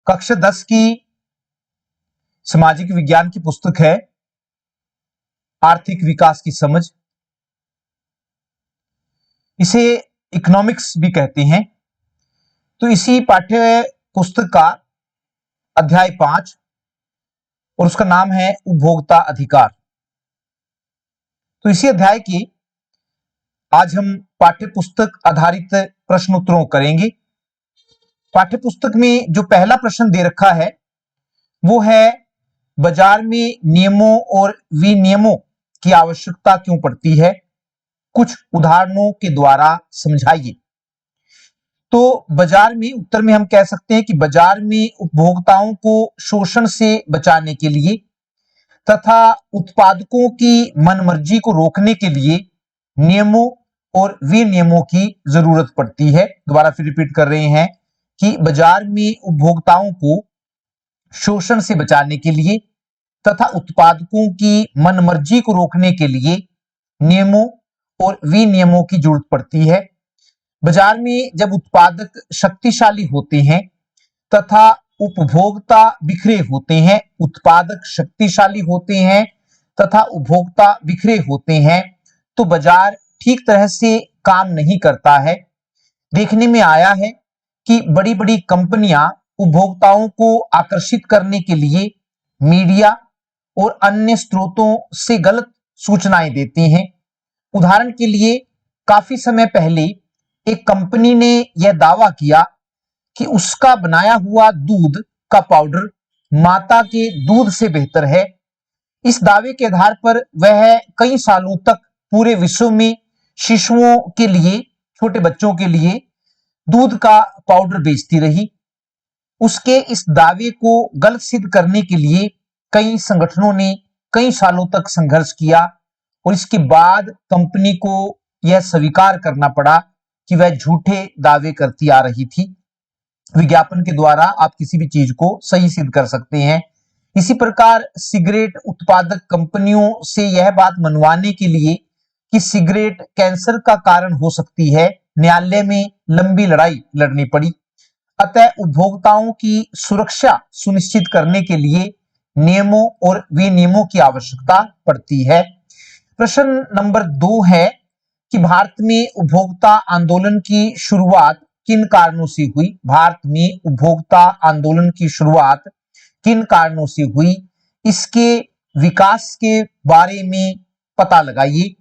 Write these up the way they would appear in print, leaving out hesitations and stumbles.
कक्षा 10 की सामाजिक विज्ञान की पुस्तक है आर्थिक विकास की समझ। इसे इकोनॉमिक्स भी कहते हैं। तो इसी पाठ्य पुस्तक का अध्याय 5 और उसका नाम है उपभोक्ता अधिकार। तो इसी अध्याय की आज हम पाठ्य पुस्तक आधारित प्रश्न उत्तरों करेंगे। पाठ्य पुस्तक में जो पहला प्रश्न दे रखा है वो है बाजार में नियमों और विनियमों की आवश्यकता क्यों पड़ती है, कुछ उदाहरणों के द्वारा समझाइए। तो बाजार में उत्तर में हम कह सकते हैं कि बाजार में उपभोक्ताओं को शोषण से बचाने के लिए तथा उत्पादकों की मनमर्जी को रोकने के लिए नियमों और विनियमों की जरूरत पड़ती है। दोबारा फिर रिपीट कर रहे हैं कि बाजार में उपभोक्ताओं को शोषण से बचाने के लिए तथा उत्पादकों की मनमर्जी को रोकने के लिए नियमों और विनियमों की जरूरत पड़ती है। बाजार में जब उत्पादक शक्तिशाली होते हैं तथा उपभोक्ता बिखरे होते हैं, उत्पादक शक्तिशाली होते हैं तथा उपभोक्ता बिखरे होते हैं, तो बाजार ठीक तरह से काम नहीं करता है। देखने में आया है कि बड़ी बड़ी कंपनियां उपभोक्ताओं को आकर्षित करने के लिए मीडिया और अन्य स्रोतों से गलत सूचनाएं देती हैं। उदाहरण के लिए काफी समय पहले एक कंपनी ने यह दावा किया कि उसका बनाया हुआ दूध का पाउडर माता के दूध से बेहतर है। इस दावे के आधार पर वह कई सालों तक पूरे विश्व में शिशुओं के लिए, छोटे बच्चों के लिए दूध का पाउडर बेचती रही। उसके इस दावे को गलत सिद्ध करने के लिए कई संगठनों ने कई सालों तक संघर्ष किया और इसके बाद कंपनी को यह स्वीकार करना पड़ा कि वह झूठे दावे करती आ रही थी। विज्ञापन के द्वारा आप किसी भी चीज को सही सिद्ध कर सकते हैं। इसी प्रकार सिगरेट उत्पादक कंपनियों से यह बात मनवाने के लिए कि सिगरेट कैंसर का कारण हो सकती है, न्यायालय में लंबी लड़ाई लड़नी पड़ी। अतः उपभोक्ताओं की सुरक्षा सुनिश्चित करने के लिए नियमों और विनियमों की आवश्यकता पड़ती है। प्रश्न नंबर 2 है कि भारत में उपभोक्ता आंदोलन की शुरुआत किन कारणों से हुई। भारत में उपभोक्ता आंदोलन की शुरुआत किन कारणों से हुई, इसके विकास के बारे में पता लगाइए।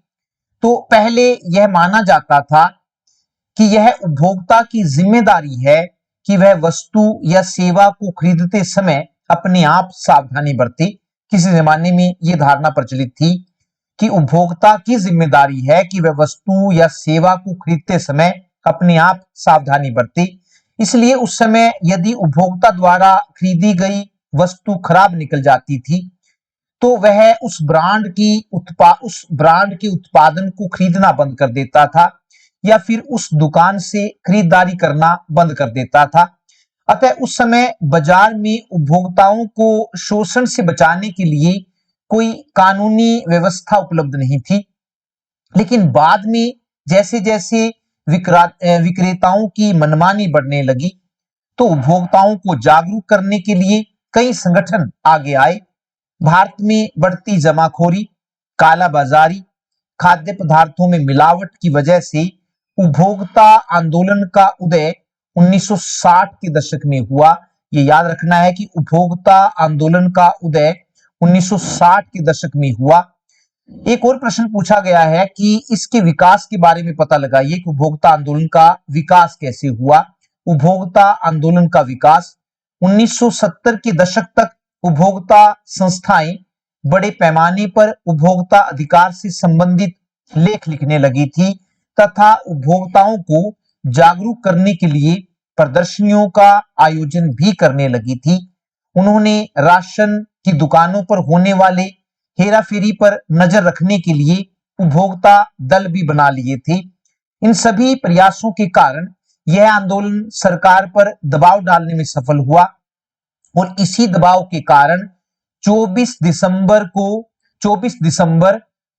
तो पहले यह माना जाता था कि यह उपभोक्ता की जिम्मेदारी है कि वह वस्तु या सेवा को खरीदते समय अपने आप सावधानी बरते। किसी जमाने में यह धारणा प्रचलित थी कि उपभोक्ता की जिम्मेदारी है कि वह वस्तु या सेवा को खरीदते समय अपने आप सावधानी बरते। इसलिए उस समय यदि उपभोक्ता द्वारा खरीदी गई वस्तु खराब निकल जाती थी तो वह उस ब्रांड के उत्पादन को खरीदना बंद कर देता था या फिर उस दुकान से खरीदारी करना बंद कर देता था। अतः उस समय बाजार में उपभोक्ताओं को शोषण से बचाने के लिए कोई कानूनी व्यवस्था उपलब्ध नहीं थी। लेकिन बाद में जैसे जैसे विक्रेताओं की मनमानी बढ़ने लगी तो उपभोक्ताओं को जागरूक करने के लिए कई संगठन आगे आए। भारत में बढ़ती जमाखोरी, काला बाजारी, खाद्य पदार्थों में मिलावट की वजह से उपभोक्ता आंदोलन का उदय 1960 के दशक में हुआ। ये याद रखना है कि उपभोक्ता आंदोलन का उदय 1960 के दशक में हुआ। एक और प्रश्न पूछा गया है कि इसके विकास के बारे में पता लगाइए कि उपभोक्ता आंदोलन का विकास कैसे हुआ। उपभोक्ता आंदोलन का विकास 1970 के दशक तक उपभोक्ता संस्थाएं बड़े पैमाने पर उपभोक्ता अधिकार से संबंधित लेख लिखने लगी थी तथा उपभोक्ताओं को जागरूक करने के लिए प्रदर्शनियों का आयोजन भी करने लगी थी। उन्होंने राशन की दुकानों पर होने वाले हेराफेरी पर नजर रखने के लिए उपभोक्ता दल भी बना लिए थे। इन सभी प्रयासों के कारण यह आंदोलन सरकार पर दबाव डालने में सफल हुआ और इसी दबाव के कारण 24 दिसंबर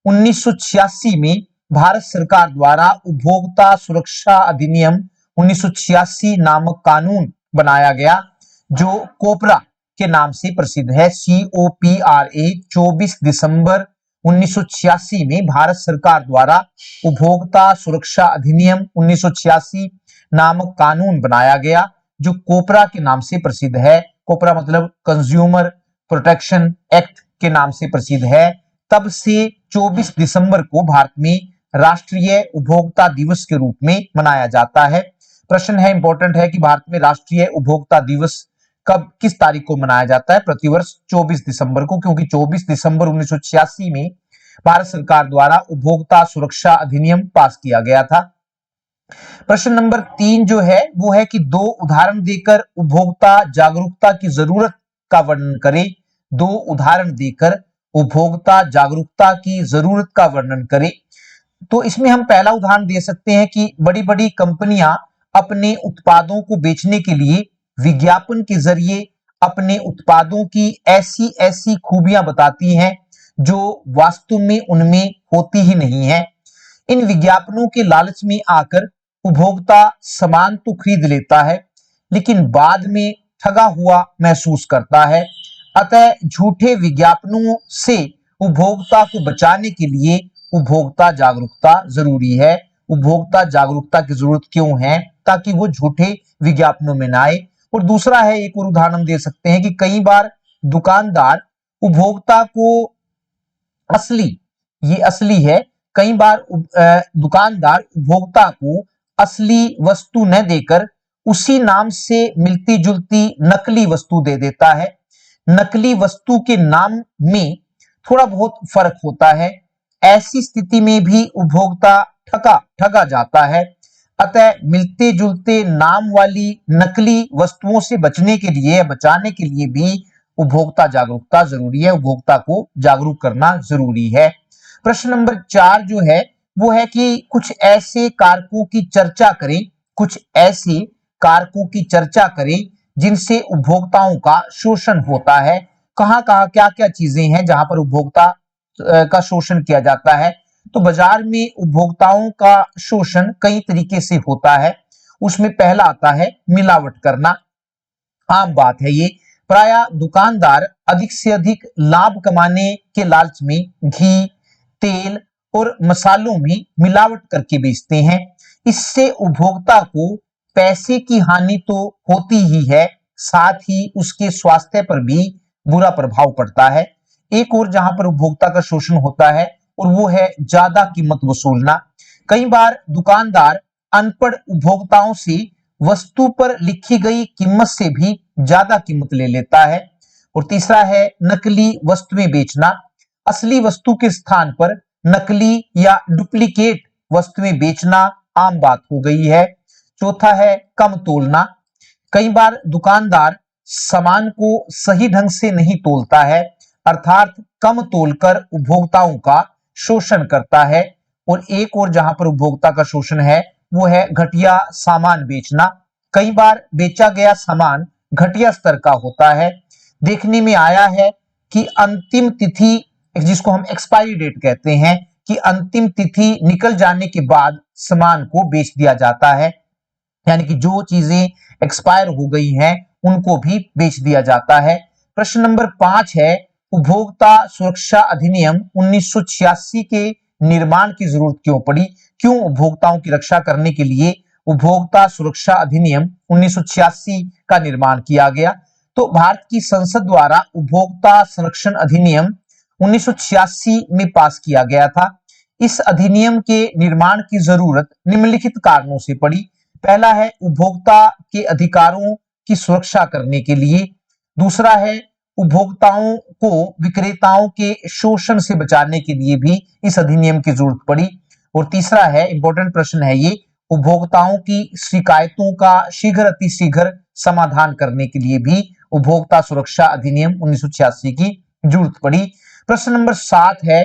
1986 में भारत सरकार द्वारा उपभोक्ता सुरक्षा अधिनियम 1986 नामक कानून बनाया गया, जो कोपरा के नाम से प्रसिद्ध है, COPRA, 24 दिसंबर 1986 में भारत सरकार द्वारा उपभोक्ता सुरक्षा अधिनियम 1986 नामक कानून बनाया गया, जो कोपरा के नाम से प्रसिद्ध है। कोपरा मतलब कंज्यूमर प्रोटेक्शन एक्ट के नाम से प्रसिद्ध है। तब से 24 दिसंबर को भारत में राष्ट्रीय उपभोक्ता दिवस के रूप में मनाया जाता है। प्रश्न है, इंपॉर्टेंट है कि भारत में राष्ट्रीय उपभोक्ता दिवस कब, किस तारीख को मनाया जाता है? प्रतिवर्ष 24 दिसंबर को, क्योंकि 24 दिसंबर 1986 में भारत सरकार द्वारा उपभोक्ता सुरक्षा अधिनियम पास किया गया था। प्रश्न नंबर 3 जो है वो है कि दो उदाहरण देकर उपभोक्ता जागरूकता की जरूरत का वर्णन करें। दो उदाहरण देकर उपभोक्ता जागरूकता की जरूरत का वर्णन करें। तो इसमें हम पहला उदाहरण दे सकते हैं कि बड़ी बड़ी कंपनियां अपने उत्पादों को बेचने के लिए विज्ञापन के जरिए अपने उत्पादों की ऐसी ऐसी खूबियां बताती हैं जो वास्तव में उनमें होती ही नहीं है। इन विज्ञापनों के लालच में आकर उपभोक्ता सामान तो खरीद लेता है, लेकिन बाद में ठगा हुआ महसूस करता है। अतः झूठे विज्ञापनों से उपभोक्ता को बचाने के लिए उपभोक्ता जागरूकता जरूरी है। उपभोक्ता जागरूकता की जरूरत क्यों है? ताकि वो झूठे विज्ञापनों में ना आए। और दूसरा है, एक और उदाहरण दे सकते हैं कि कई बार दुकानदार उपभोक्ता को असली है, कई बार दुकानदार उपभोक्ता को असली वस्तु न देकर उसी नाम से मिलती जुलती नकली वस्तु दे देता है। नकली वस्तु के नाम में थोड़ा बहुत फर्क होता है। ऐसी स्थिति में भी उपभोक्ता ठगा जाता है। अतः मिलते जुलते नाम वाली नकली वस्तुओं से बचाने के लिए भी उपभोक्ता जागरूकता जरूरी है। उपभोक्ता को जागरूक करना जरूरी है। प्रश्न नंबर 4 जो है वो है कि कुछ ऐसे कारकों की चर्चा करें जिनसे उपभोक्ताओं का शोषण होता है। कहां क्या क्या चीजें हैं जहां पर उपभोक्ता का शोषण किया जाता है? तो बाजार में उपभोक्ताओं का शोषण कई तरीके से होता है। उसमें पहला आता है मिलावट करना। आम बात है ये। प्रायः दुकानदार अधिक से अधिक लाभ कमाने के लालच में घी, तेल और मसालों में मिलावट करके बेचते हैं। इससे उपभोक्ता को पैसे की हानि तो होती ही है, साथ ही उसके स्वास्थ्य पर भी बुरा प्रभाव पड़ता है। एक और जहां पर उपभोक्ता का शोषण होता है और वो है ज्यादा कीमत वसूलना। कई बार दुकानदार अनपढ़ उपभोक्ताओं से वस्तु पर लिखी गई कीमत से भी ज्यादा कीमत ले लेता है। और तीसरा है नकली वस्तुएं बेचना। असली वस्तु के स्थान पर नकली या डुप्लीकेट वस्तुएं बेचना आम बात हो गई है। चौथा है कम तोलना। कई बार दुकानदार सामान को सही ढंग से नहीं तोलता है, अर्थात कम तोलकर उपभोक्ताओं का शोषण करता है। और एक और जहां पर उपभोक्ता का शोषण है वो है घटिया सामान बेचना। कई बार बेचा गया सामान घटिया स्तर का होता है। देखने में आया है कि अंतिम तिथि, जिसको हम एक्सपायरी डेट कहते हैं, कि अंतिम तिथि निकल जाने के बाद सामान को बेच दिया जाता है। यानी कि जो चीजें एक्सपायर हो गई हैं उनको भी बेच दिया जाता है। प्रश्न नंबर 5 है उपभोक्ता सुरक्षा अधिनियम 1986 के निर्माण की जरूरत क्यों पड़ी? क्यों उपभोक्ताओं की रक्षा करने के लिए उपभोक्ता सुरक्षा अधिनियम 1986 का निर्माण किया गया? तो भारत की संसद द्वारा उपभोक्ता संरक्षण अधिनियम 1986 में पास किया गया था। इस अधिनियम के निर्माण की जरूरत निम्नलिखित कारणों से पड़ी। पहला है उपभोक्ता के अधिकारों की सुरक्षा करने के लिए। दूसरा है उपभोक्ताओं को विक्रेताओं के शोषण से बचाने के लिए भी इस अधिनियम की जरूरत पड़ी। और तीसरा है, इंपॉर्टेंट प्रश्न है ये, उपभोक्ताओं की शिकायतों का शीघ्र अतिशीघ्र समाधान करने के लिए भी उपभोक्ता सुरक्षा अधिनियम 1986 की जरूरत पड़ी। प्रश्न नंबर 7 है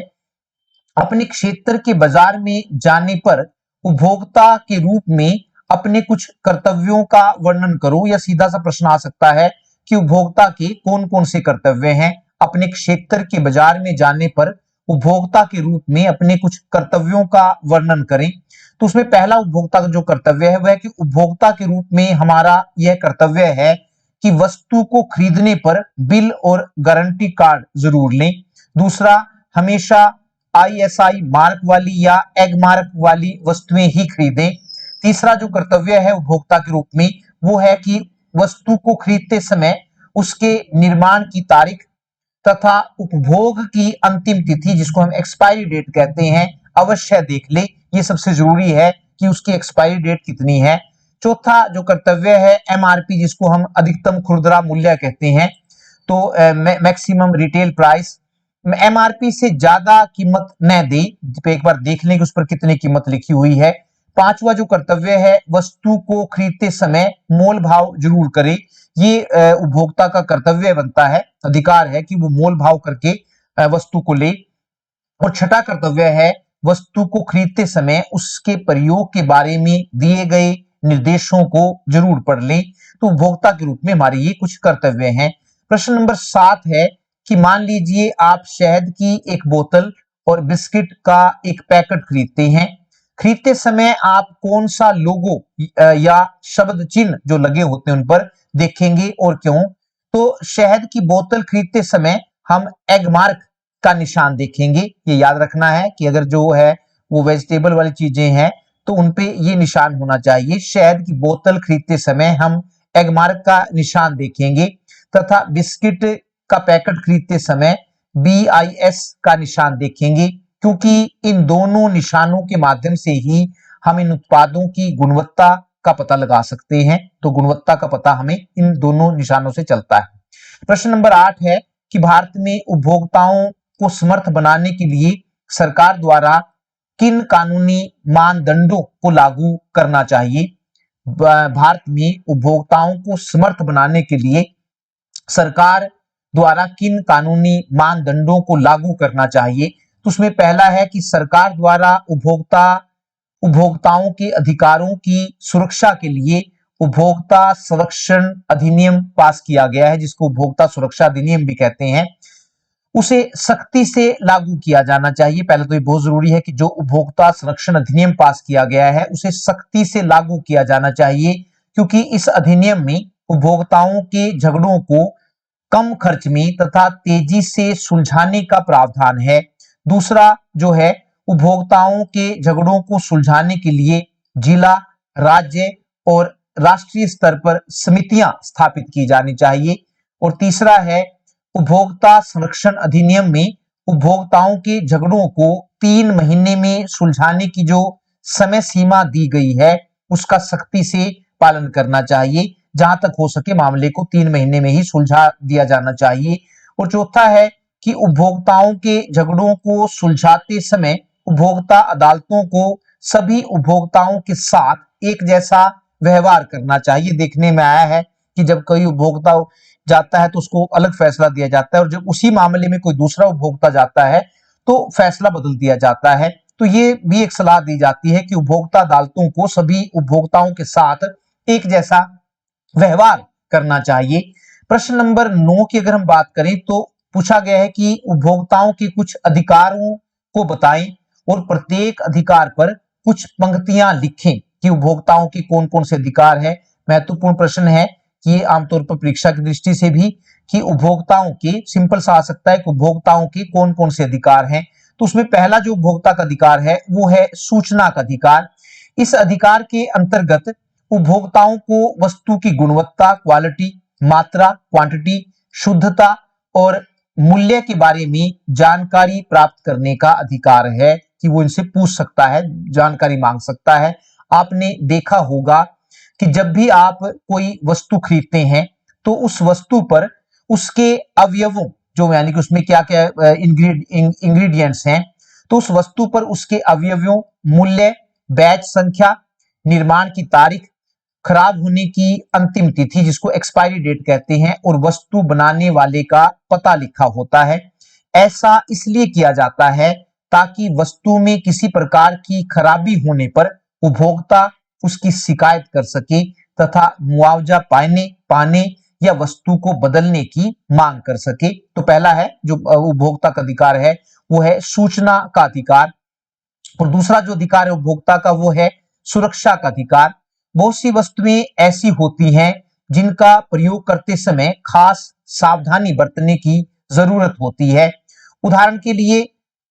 अपने क्षेत्र के बाजार में जाने पर उपभोक्ता के रूप में अपने कुछ कर्तव्यों का वर्णन करो। या सीधा सा प्रश्न आ सकता है कि उपभोक्ता के कौन कौन से कर्तव्य हैं। अपने क्षेत्र के बाजार में जाने पर उपभोक्ता के रूप में अपने कुछ कर्तव्यों का वर्णन करें। तो उसमें पहला उपभोक्ता का जो कर्तव्य है वह है कि उपभोक्ता के रूप में हमारा यह कर्तव्य है कि वस्तु को खरीदने पर बिल और गारंटी कार्ड जरूर लें। दूसरा, हमेशा ISI मार्क वाली या एग मार्क वाली वस्तुएं ही खरीदें। तीसरा जो कर्तव्य है उपभोक्ता के रूप में, वो है कि वस्तु को खरीदते समय उसके निर्माण की तारीख तथा उपभोग की अंतिम तिथि, जिसको हम एक्सपायरी डेट कहते हैं, अवश्य देख ले। ये सबसे जरूरी है कि उसकी एक्सपायरी डेट कितनी है। चौथा जो कर्तव्य है MRP, जिसको हम अधिकतम खुदरा मूल्य कहते हैं, तो मैक्सिमम रिटेल प्राइस, MRP से ज्यादा कीमत न दे। एक बार देख लें कि उस पर कितनी कीमत लिखी हुई है। पांचवा जो कर्तव्य है, वस्तु को खरीदते समय मोल भाव जरूर करे। ये उपभोक्ता का कर्तव्य बनता है, अधिकार है कि वो मोल भाव करके वस्तु को ले। और छठा कर्तव्य है, वस्तु को खरीदते समय उसके प्रयोग के बारे में दिए गए निर्देशों को जरूर पढ़ लें। तो उपभोक्ता के रूप में हमारे ये कुछ कर्तव्य हैं। प्रश्न नंबर 7 है कि मान लीजिए आप शहद की एक बोतल और बिस्किट का एक पैकेट खरीदते हैं। खरीदते समय आप कौन सा लोगो या शब्द चिन्ह जो लगे होते हैं उन पर देखेंगे और क्यों? तो शहद की बोतल खरीदते समय हम एग मार्क का निशान देखेंगे। ये याद रखना है कि अगर जो है वो वेजिटेबल वाली चीजें हैं तो उनपे ये निशान होना चाहिए। शहद की बोतल खरीदते समय हम एग मार्क का निशान देखेंगे तथा बिस्किट का पैकेट खरीदते समय BIS का निशान देखेंगे, क्योंकि इन दोनों निशानों के माध्यम से ही हम इन उत्पादों की गुणवत्ता का पता लगा सकते हैं। तो गुणवत्ता का पता हमें इन दोनों निशानों से चलता है। प्रश्न नंबर 8 है कि भारत में उपभोक्ताओं को समर्थ बनाने के लिए सरकार द्वारा किन कानूनी मानदंडों को लागू करना चाहिए? भारत में उपभोक्ताओं को समर्थ बनाने के लिए सरकार द्वारा किन कानूनी मानदंडों को लागू करना चाहिए? तो उसमें पहला है कि सरकार द्वारा उपभोक्ताओं के अधिकारों की सुरक्षा के लिए उपभोक्ता संरक्षण अधिनियम पास किया गया है, जिसको उपभोक्ता सुरक्षा अधिनियम भी कहते हैं। उसे सख्ती से लागू किया जाना चाहिए। पहले तो ये बहुत जरूरी है कि जो उपभोक्ता संरक्षण अधिनियम पास किया गया है उसे सख्ती से लागू किया जाना चाहिए, क्योंकि इस अधिनियम में उपभोक्ताओं के झगड़ों को कम खर्च में तथा तेजी से सुलझाने का प्रावधान है। दूसरा जो है, उपभोक्ताओं के झगड़ों को सुलझाने के लिए जिला, राज्य और राष्ट्रीय स्तर पर समितियां स्थापित की जानी चाहिए। और तीसरा है, उपभोक्ता संरक्षण अधिनियम में उपभोक्ताओं के झगड़ों को 3 महीने में सुलझाने की जो समय सीमा दी गई है उसका सख्ती से पालन करना चाहिए। जहां तक हो सके मामले को 3 महीने में ही सुलझा दिया जाना चाहिए। और चौथा है कि उपभोक्ताओं के झगड़ों को सुलझाते समय उपभोक्ता अदालतों को सभी उपभोक्ताओं के साथ एक जैसा व्यवहार करना चाहिए। देखने में आया है कि जब कोई उपभोक्ता जाता है तो उसको अलग फैसला दिया जाता है, और जब उसी मामले में कोई दूसरा उपभोक्ता जाता है तो फैसला बदल दिया जाता है। तो ये भी एक सलाह दी जाती है कि उपभोक्ता अदालतों को सभी उपभोक्ताओं के साथ एक जैसा व्यवहार करना चाहिए। प्रश्न नंबर 9 की अगर हम बात करें तो पूछा गया है कि उपभोक्ताओं के कुछ अधिकारों को बताएं और प्रत्येक अधिकार पर कुछ पंक्तियां लिखें कि उपभोक्ताओं के कौन कौन से अधिकार है। महत्वपूर्ण प्रश्न है कि ये आमतौर पर परीक्षा की दृष्टि से भी कि उपभोक्ताओं के, सिंपल सा आ सकता है कि उपभोक्ताओं के कौन कौन से अधिकार हैं। तो उसमें पहला जो उपभोक्ता का अधिकार है वो है सूचना का अधिकार। इस अधिकार के अंतर्गत उपभोक्ताओं को वस्तु की गुणवत्ता, क्वालिटी, मात्रा, क्वांटिटी, शुद्धता और मूल्य के बारे में जानकारी प्राप्त करने का अधिकार है कि वो इनसे पूछ सकता है, जानकारी मांग सकता है। आपने देखा होगा कि जब भी आप कोई वस्तु खरीदते हैं तो उस वस्तु पर उसके अवयवों, जो यानी कि उसमें क्या क्या इंग्रेडिएंट्स हैं, तो उस वस्तु पर उसके अवयवों, मूल्य, बैच संख्या, निर्माण की तारीख, खराब होने की अंतिम तिथि जिसको एक्सपायरी डेट कहते हैं, और वस्तु बनाने वाले का पता लिखा होता है। ऐसा इसलिए किया जाता है ताकि वस्तु में किसी प्रकार की खराबी होने पर उपभोक्ता उसकी शिकायत कर सके तथा मुआवजा पाने या वस्तु को बदलने की मांग कर सके। तो पहला है जो उपभोक्ता का अधिकार है वो है सूचना का अधिकार। और दूसरा जो अधिकार है उपभोक्ता का वो है सुरक्षा का अधिकार। बहुत सी वस्तुएं ऐसी होती हैं जिनका प्रयोग करते समय खास सावधानी बरतने की जरूरत होती है। उदाहरण के लिए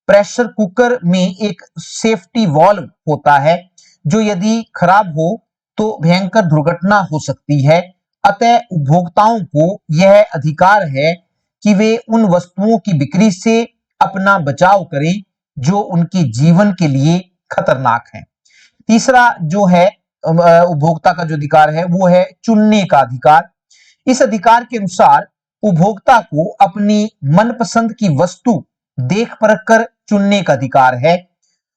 प्रेशर कुकर में एक सेफ्टी वाल्व होता है जो यदि खराब हो तो भयंकर दुर्घटना हो सकती है। अतः उपभोक्ताओं को यह अधिकार है कि वे उन वस्तुओं की बिक्री से अपना बचाव करें जो उनके जीवन के लिए खतरनाक है। तीसरा जो है उपभोक्ता का जो अधिकार है वो है चुनने का अधिकार। इस अधिकार के अनुसार उपभोक्ता को अपनी मनपसंद की वस्तु देख परख कर चुनने का अधिकार है।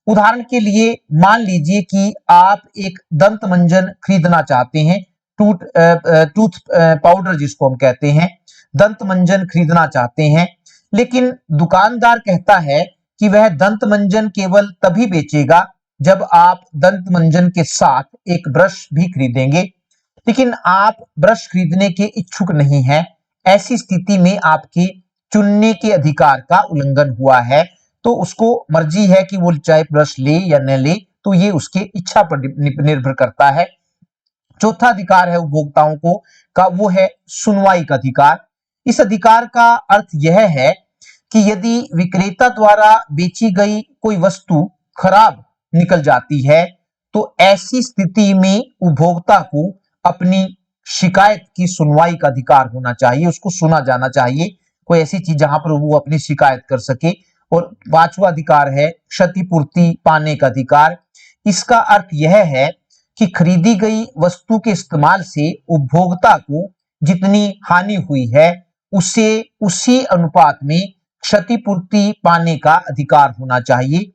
उदाहरण के लिए मान लीजिए कि आप एक दंत मंजन खरीदना चाहते हैं, टूथ पाउडर जिसको हम कहते हैं, दंत मंजन खरीदना चाहते हैं, लेकिन दुकानदार कहता है कि वह दंत मंजन केवल तभी बेचेगा जब आप दंत मंजन के साथ एक ब्रश भी खरीदेंगे, लेकिन आप ब्रश खरीदने के इच्छुक नहीं हैं। ऐसी स्थिति में आपके चुनने के अधिकार का उल्लंघन हुआ है, तो उसको मर्जी है कि वो चाहे ब्रश ले या न ले, तो ये उसके इच्छा पर निर्भर करता है। चौथा अधिकार है उपभोक्ताओं को का वो है सुनवाई का अधिकार। इस अधिकार का अर्थ यह है कि यदि विक्रेता द्वारा बेची गई कोई वस्तु खराब निकल जाती है तो ऐसी स्थिति में उपभोक्ता को अपनी शिकायत की सुनवाई का अधिकार होना चाहिए, उसको सुना जाना चाहिए, कोई ऐसी चीज जहां पर वो अपनी शिकायत कर सके। और पांचवा अधिकार है क्षतिपूर्ति पाने का अधिकार। इसका अर्थ यह है कि खरीदी गई वस्तु के इस्तेमाल से उपभोक्ता को जितनी हानि हुई है उसे उसी अनुपात में क्षतिपूर्ति पाने का अधिकार होना चाहिए।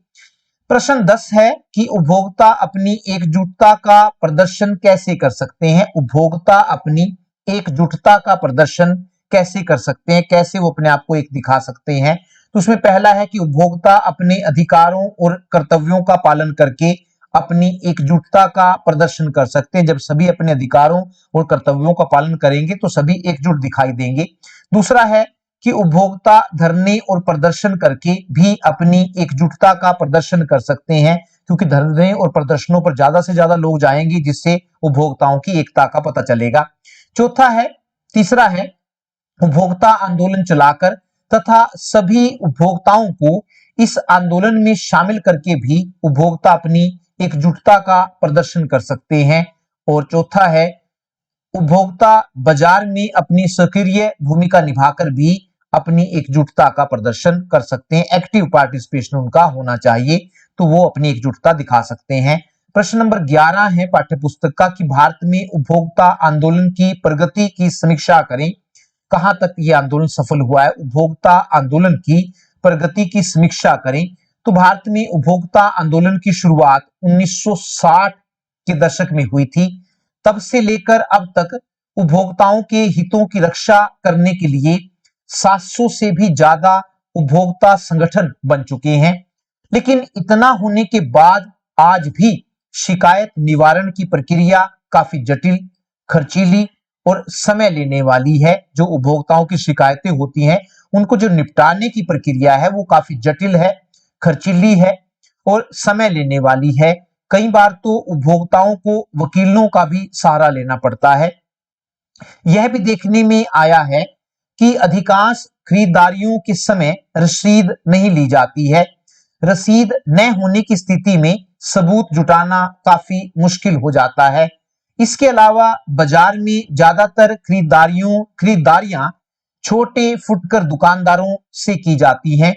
प्रश्न 10 है कि उपभोक्ता अपनी एकजुटता का प्रदर्शन कैसे कर सकते हैं। उपभोक्ता अपनी एकजुटता का प्रदर्शन कैसे कर सकते हैं, कैसे वो अपने आप को एक दिखा सकते हैं। तो उसमें पहला है कि उपभोक्ता अपने अधिकारों और कर्तव्यों का पालन करके अपनी एकजुटता का प्रदर्शन कर सकते हैं। जब सभी अपने अधिकारों और कर्तव्यों का पालन करेंगे तो सभी एकजुट दिखाई देंगे। दूसरा है कि उपभोक्ता धरने और प्रदर्शन करके भी अपनी एकजुटता का प्रदर्शन कर सकते हैं, क्योंकि धरने और प्रदर्शनों पर ज्यादा से ज्यादा लोग जाएंगे जिससे उपभोक्ताओं की एकता का पता चलेगा। तीसरा है उपभोक्ता आंदोलन चलाकर तथा सभी उपभोक्ताओं को इस आंदोलन में शामिल करके भी उपभोक्ता अपनी एकजुटता का प्रदर्शन कर सकते हैं। और चौथा है उपभोक्ता बाजार में अपनी सक्रिय भूमिका निभाकर भी अपनी एकजुटता का प्रदर्शन कर सकते हैं। एक्टिव पार्टिसिपेशन उनका होना चाहिए, तो वो अपनी एकजुटता दिखा सकते हैं। प्रश्न नंबर 11 है पाठ्यपुस्तक का कि भारत में उपभोक्ता आंदोलन की प्रगति की समीक्षा करें। कहां तक यह आंदोलन सफल हुआ है, उपभोक्ता आंदोलन की प्रगति की समीक्षा करें। तो भारत में उपभोक्ता आंदोलन की शुरुआत 1960 के दशक में हुई थी। तब से लेकर अब तक उपभोक्ताओं के हितों की रक्षा करने के लिए 700 से भी ज्यादा उपभोक्ता संगठन बन चुके हैं। लेकिन इतना होने के बाद आज भी शिकायत निवारण की प्रक्रिया काफी जटिल, खर्चीली और समय लेने वाली है। जो उपभोक्ताओं की शिकायतें होती हैं उनको जो निपटाने की प्रक्रिया है वो काफी जटिल है, खर्चीली है और समय लेने वाली है। कई बार तो उपभोक्ताओं को वकीलों का भी सहारा लेना पड़ता है। यह भी देखने में आया है कि अधिकांश खरीदारियों के समय रसीद नहीं ली जाती है। रसीद न होने की स्थिति में सबूत जुटाना काफी मुश्किल हो जाता है। इसके अलावा बाजार में ज्यादातर खरीदारियां छोटे फुटकर दुकानदारों से की जाती हैं,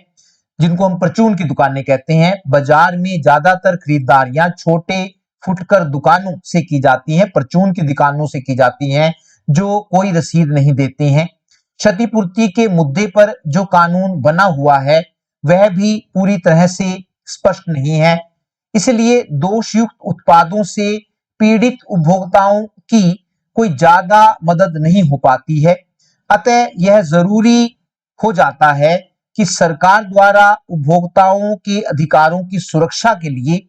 जिनको हम परचून की दुकानें कहते हैं। बाजार में ज्यादातर खरीदारियां छोटे फुटकर दुकानों से की जाती हैं, परचून की दुकानों से की जाती हैं जो कोई रसीद नहीं देते हैं। क्षतिपूर्ति के मुद्दे पर जो कानून बना हुआ है वह भी पूरी तरह से स्पष्ट नहीं है, इसलिए दोषयुक्त उत्पादों से पीड़ित उपभोक्ताओं की कोई ज्यादा मदद नहीं हो पाती है। अतः यह जरूरी हो जाता है कि सरकार द्वारा उपभोक्ताओं के अधिकारों की सुरक्षा के लिए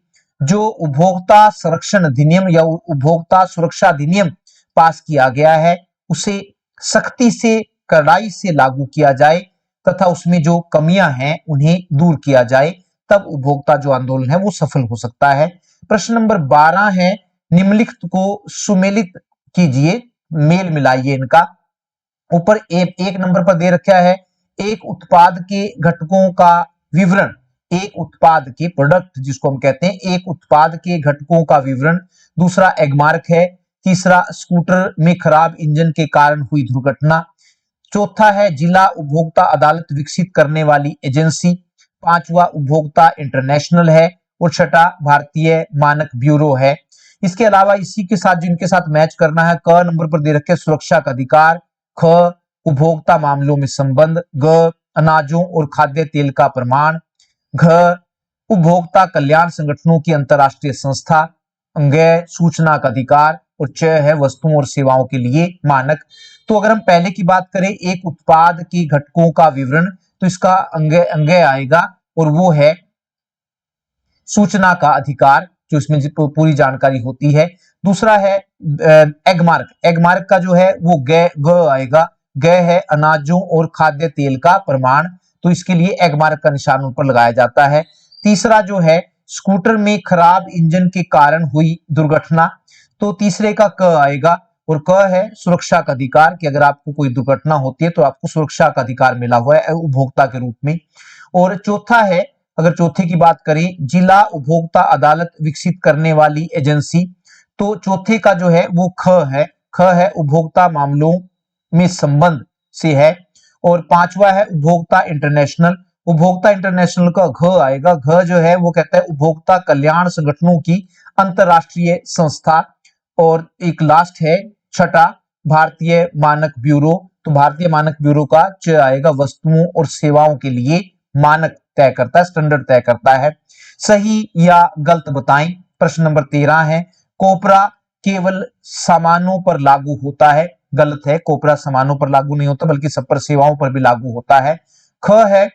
जो उपभोक्ता संरक्षण अधिनियम या उपभोक्ता सुरक्षा अधिनियम पास किया गया है उसे सख्ती से, कड़ाई से लागू किया जाए तथा उसमें जो कमियां हैं उन्हें दूर किया जाए, तब उपभोक्ता जो आंदोलन है वो सफल हो सकता है। प्रश्न नंबर 12 है निम्नलिखित को सुमेलित कीजिए। मेल मिलाइए इनका। ऊपर एक नंबर पर दे रखा है एक उत्पाद के घटकों का विवरण, एक उत्पाद के प्रोडक्ट जिसको हम कहते हैं, एक उत्पाद के घटकों का विवरण। दूसरा एगमार्क है। तीसरा स्कूटर में खराब इंजन के कारण हुई दुर्घटना। चौथा है जिला उपभोक्ता अदालत विकसित करने वाली एजेंसी। पांचवा उपभोक्ता इंटरनेशनल है। और छठा भारतीय मानक ब्यूरो है। इसके अलावा इसी के साथ जिनके साथ मैच करना है, क नंबर पर दे रखे सुरक्षा का अधिकार, ख उपभोक्ता मामलों में संबंध, ग अनाजों और खाद्य तेल का प्रमाण, घ उपभोक्ता कल्याण संगठनों की अंतरराष्ट्रीय संस्था, अंग सूचना का अधिकार और च है वस्तुओं और सेवाओं के लिए मानक। तो अगर हम पहले की बात करें एक उत्पाद के घटकों का विवरण, तो इसका अंग आएगा और वो है सूचना का अधिकार, जो इसमें पूरी जानकारी होती है। दूसरा है एगमार्क, एगमार्क का जो है वो ग आएगा, ग है अनाजों और खाद्य तेल का प्रमाण, तो इसके लिए एगमार्क का निशान ऊपर लगाया जाता है। तीसरा जो है स्कूटर में खराब इंजन के कारण हुई दुर्घटना, तो तीसरे का क आएगा। और क है सुरक्षा का अधिकार, कि अगर आपको कोई दुर्घटना होती है तो आपको सुरक्षा का अधिकार मिला हुआ है उपभोक्ता के रूप में। और चौथा है, अगर चौथे की बात करें, जिला उपभोक्ता अदालत विकसित करने वाली एजेंसी, तो चौथे का जो है वो ख है, ख है उपभोक्ता मामलों में संबंध से है। और पांचवा है उपभोक्ता इंटरनेशनल, उपभोक्ता इंटरनेशनल का घ आएगा, घ जो है वो कहता है उपभोक्ता कल्याण संगठनों की अंतरराष्ट्रीय संस्था। और एक लास्ट है छठा भारतीय मानक ब्यूरो, तो भारतीय मानक ब्यूरो का च आएगा, वस्तुओं और सेवाओं के लिए मानक तय करता है, स्टैंडर्ड तय करता है। सही या गलत बताएं। प्रश्न नंबर 13 है कोपरा केवल सामानों पर लागू होता है, गलत है, कोपरा सामानों पर लागू नहीं होता बल्कि सब पर सेवाओं पर भी लागू होता है। ख है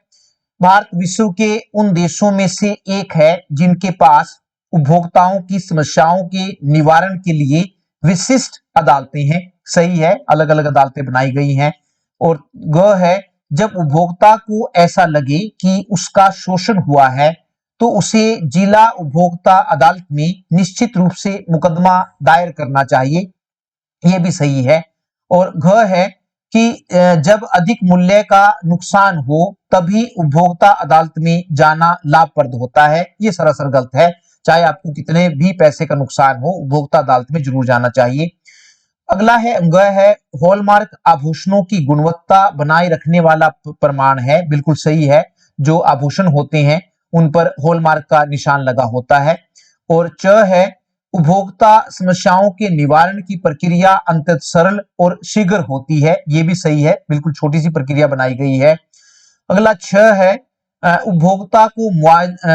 भारत विश्व के उन देशों में से एक है जिनके पास उपभोक्ताओं की समस्याओं के निवारण के लिए विशिष्ट अदालतें हैं, सही है, अलग अलग अदालतें बनाई गई हैं। और ग है जब उपभोक्ता को ऐसा लगे कि उसका शोषण हुआ है तो उसे जिला उपभोक्ता अदालत में निश्चित रूप से मुकदमा दायर करना चाहिए, ये भी सही है। और घ है कि जब अधिक मूल्य का नुकसान हो तभी उपभोक्ता अदालत में जाना लाभप्रद होता है, ये सरासर गलत है, चाहे आपको कितने भी पैसे का नुकसान हो उपभोक्ता अदालत में जरूर जाना चाहिए। अगला है ग है हॉलमार्क आभूषणों की गुणवत्ता बनाए रखने वाला प्रमाण है, बिल्कुल सही है, जो आभूषण होते हैं उन पर हॉलमार्क का निशान लगा होता है। और च है उपभोक्ता समस्याओं के निवारण की प्रक्रिया अत्यंत सरल और शीघ्र होती है, ये भी सही है, बिल्कुल छोटी सी प्रक्रिया बनाई गई है। अगला छ है उपभोक्ता को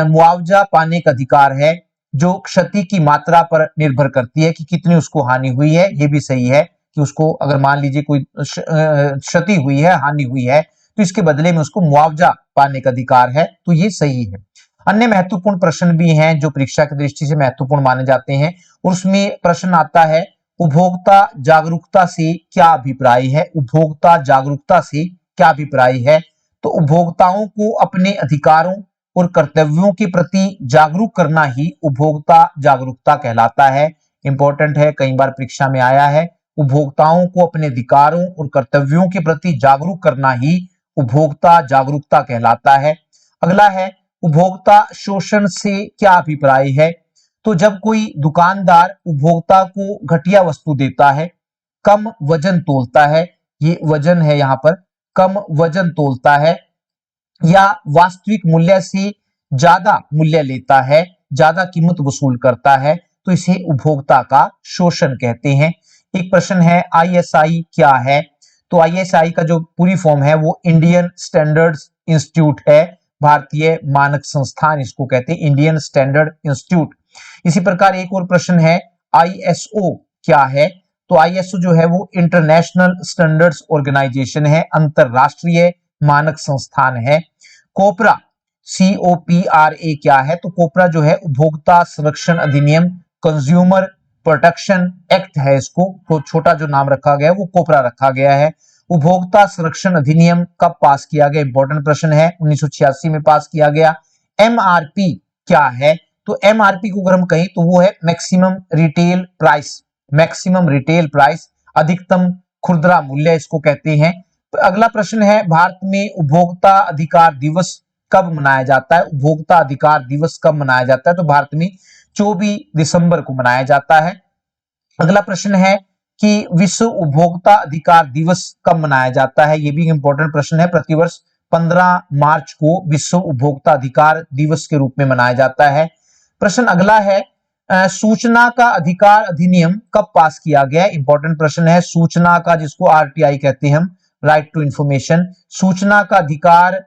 मुआवजा पाने का अधिकार है, जो क्षति की मात्रा पर निर्भर करती है कि कितनी उसको हानि हुई है, ये भी सही है कि उसको अगर मान लीजिए कोई क्षति हुई है, हानि हुई है, तो इसके बदले में उसको मुआवजा पाने का अधिकार है, तो ये सही है। अन्य महत्वपूर्ण प्रश्न भी हैं जो परीक्षा की दृष्टि से महत्वपूर्ण माने जाते हैं, और उसमें प्रश्न आता है उपभोक्ता जागरूकता से क्या अभिप्राय है, उपभोक्ता जागरूकता से क्या अभिप्राय है। तो उपभोक्ताओं को अपने अधिकारों और कर्तव्यों के प्रति जागरूक करना ही उपभोक्ता जागरूकता कहलाता है। इंपॉर्टेंट है, कई बार परीक्षा में आया है, उपभोक्ताओं को अपने अधिकारों और कर्तव्यों के प्रति जागरूक करना ही उपभोक्ता जागरूकता कहलाता है। अगला है उपभोक्ता शोषण से क्या अभिप्राय है। तो जब कोई दुकानदार उपभोक्ता को घटिया वस्तु देता है, कम वजन तोलता है, ये वजन है यहाँ पर, कम वजन तोलता है या वास्तविक मूल्य से ज्यादा मूल्य लेता है, ज्यादा कीमत वसूल करता है, तो इसे उपभोक्ता का शोषण कहते हैं। एक प्रश्न है आईएसआई क्या है। तो आईएसआई का जो पूरी फॉर्म है वो इंडियन स्टैंडर्ड्स इंस्टीट्यूट है, भारतीय मानक संस्थान इसको कहते हैं, इंडियन स्टैंडर्ड इंस्टीट्यूट। इसी प्रकार एक और प्रश्न है आईएसओ क्या है। तो आईएसओ जो है वो इंटरनेशनल स्टैंडर्ड्स ऑर्गेनाइजेशन है, अंतरराष्ट्रीय मानक संस्थान है। कोपरा COPRA क्या है। तो कोपरा जो है उपभोक्ता संरक्षण अधिनियम, कंज्यूमर प्रोटेक्शन एक्ट है, इसको तो छोटा जो नाम रखा गया है वो कोपरा रखा गया है। उपभोक्ता संरक्षण अधिनियम कब पास किया गया, इंपॉर्टेंट प्रश्न है, 1986 में पास किया गया। MRP क्या है। तो MRP को अगर हम कहें तो वो है maximum retail price, maximum retail price. अधिकतम खुदरा मूल्य इसको कहते हैं। तो अगला प्रश्न है, भारत में उपभोक्ता अधिकार दिवस कब मनाया जाता है? उपभोक्ता अधिकार दिवस कब मनाया जाता है? तो भारत में 24 दिसंबर को मनाया जाता है। अगला प्रश्न है कि विश्व उपभोक्ता अधिकार दिवस कब मनाया जाता है? यह भी इंपॉर्टेंट प्रश्न है। प्रतिवर्ष 15 मार्च को विश्व उपभोक्ता अधिकार दिवस के रूप में मनाया जाता है। प्रश्न अगला है, सूचना का अधिकार अधिनियम कब पास किया गया? इंपॉर्टेंट प्रश्न है। सूचना का, जिसको आरटीआई कहते हैं हम, राइट टू इंफॉर्मेशन, सूचना का अधिकार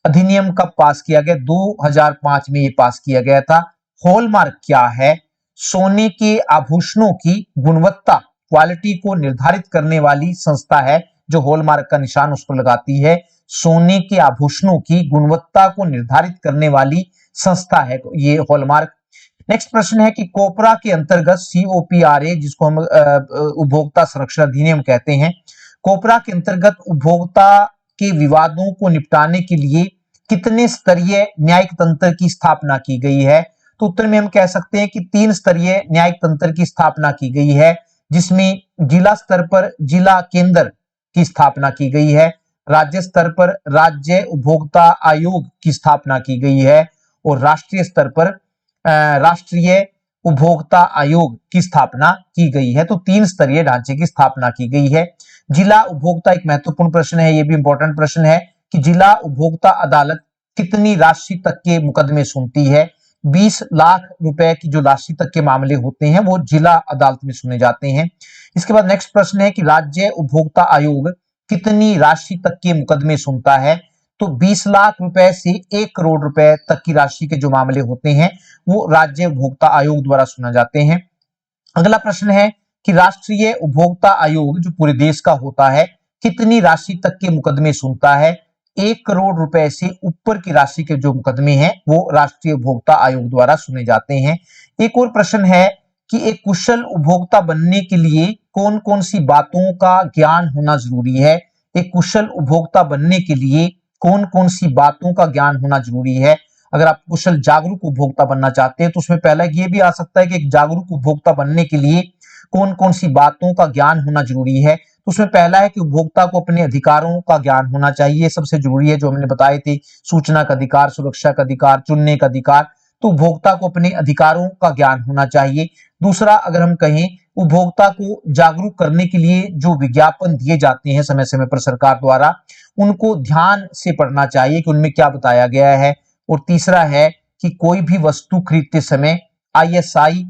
अधिनियम कब पास किया गया? 2005 में ये पास किया गया था। हॉलमार्क क्या है? सोने के आभूषणों की गुणवत्ता, क्वालिटी को निर्धारित करने वाली संस्था है जो हॉलमार्क का निशान उस पर लगाती है। सोने के आभूषणों की गुणवत्ता को निर्धारित करने वाली संस्था है ये हॉलमार्क। नेक्स्ट प्रश्न है कि कोपरा के अंतर्गत COPRA, जिसको हम उपभोक्ता संरक्षण अधिनियम कहते हैं, कोपरा के अंतर्गत उपभोक्ता के विवादों को निपटाने के लिए कितने स्तरीय न्यायिक तंत्र की स्थापना की गई है? तो उत्तर में हम कह सकते हैं कि 3 स्तरीय न्यायिक तंत्र की स्थापना की गई है, जिसमें जिला स्तर पर जिला केंद्र की स्थापना की गई है, राज्य स्तर पर राज्य उपभोक्ता आयोग की स्थापना की गई है और राष्ट्रीय स्तर पर राष्ट्रीय उपभोक्ता आयोग की स्थापना की गई है। तो 3 स्तरीय ढांचे की स्थापना की गई है। जिला उपभोक्ता एक महत्वपूर्ण प्रश्न है, यह भी इंपॉर्टेंट प्रश्न है कि जिला उपभोक्ता अदालत कितनी राशि तक के मुकदमे सुनती है? 20 लाख रुपए की जो राशि तक के मामले होते हैं वो जिला अदालत में सुने जाते हैं। इसके बाद नेक्स्ट प्रश्न है कि राज्य उपभोक्ता आयोग कितनी राशि तक के मुकदमे सुनता है? तो 20 लाख रुपए से 1 करोड़ रुपए तक की राशि के जो मामले होते हैं वो राज्य उपभोक्ता आयोग द्वारा सुना जाते हैं। अगला प्रश्न है कि राष्ट्रीय उपभोक्ता आयोग जो पूरे देश का होता है कितनी राशि तक के मुकदमे सुनता है? 1 करोड़ रुपए से ऊपर की राशि के जो मुकदमे हैं वो राष्ट्रीय उपभोक्ता आयोग द्वारा सुने जाते हैं। एक और प्रश्न है कि एक कुशल उपभोक्ता बनने के लिए कौन कौन सी बातों का ज्ञान होना जरूरी है? एक कुशल उपभोक्ता बनने के लिए कौन कौन सी बातों का ज्ञान होना जरूरी है? अगर आप कुशल जागरूक उपभोक्ता बनना चाहते हैं तो उसमें पहला ये भी आ सकता है कि एक जागरूक उपभोक्ता बनने के लिए कौन कौन सी बातों का ज्ञान होना जरूरी है। तो उसमें पहला है कि उपभोक्ता को अपने अधिकारों का ज्ञान होना चाहिए, सबसे जरूरी है, जो हमने बताए थे, सूचना का अधिकार, सुरक्षा का अधिकार, चुनने का अधिकार। तो उपभोक्ता को अपने अधिकारों का ज्ञान होना चाहिए। दूसरा, अगर हम कहें, उपभोक्ता को जागरूक करने के लिए जो विज्ञापन दिए जाते हैं समय समय पर सरकार द्वारा, उनको ध्यान से पढ़ना चाहिए कि उनमें क्या बताया गया है। और तीसरा है कि कोई भी वस्तु खरीदते समय ISI,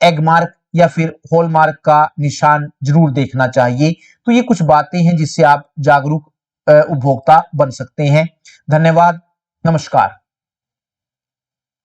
एगमार्क या फिर हॉलमार्क का निशान जरूर देखना चाहिए। तो ये कुछ बातें हैं जिससे आप जागरूक उपभोक्ता बन सकते हैं। धन्यवाद, नमस्कार।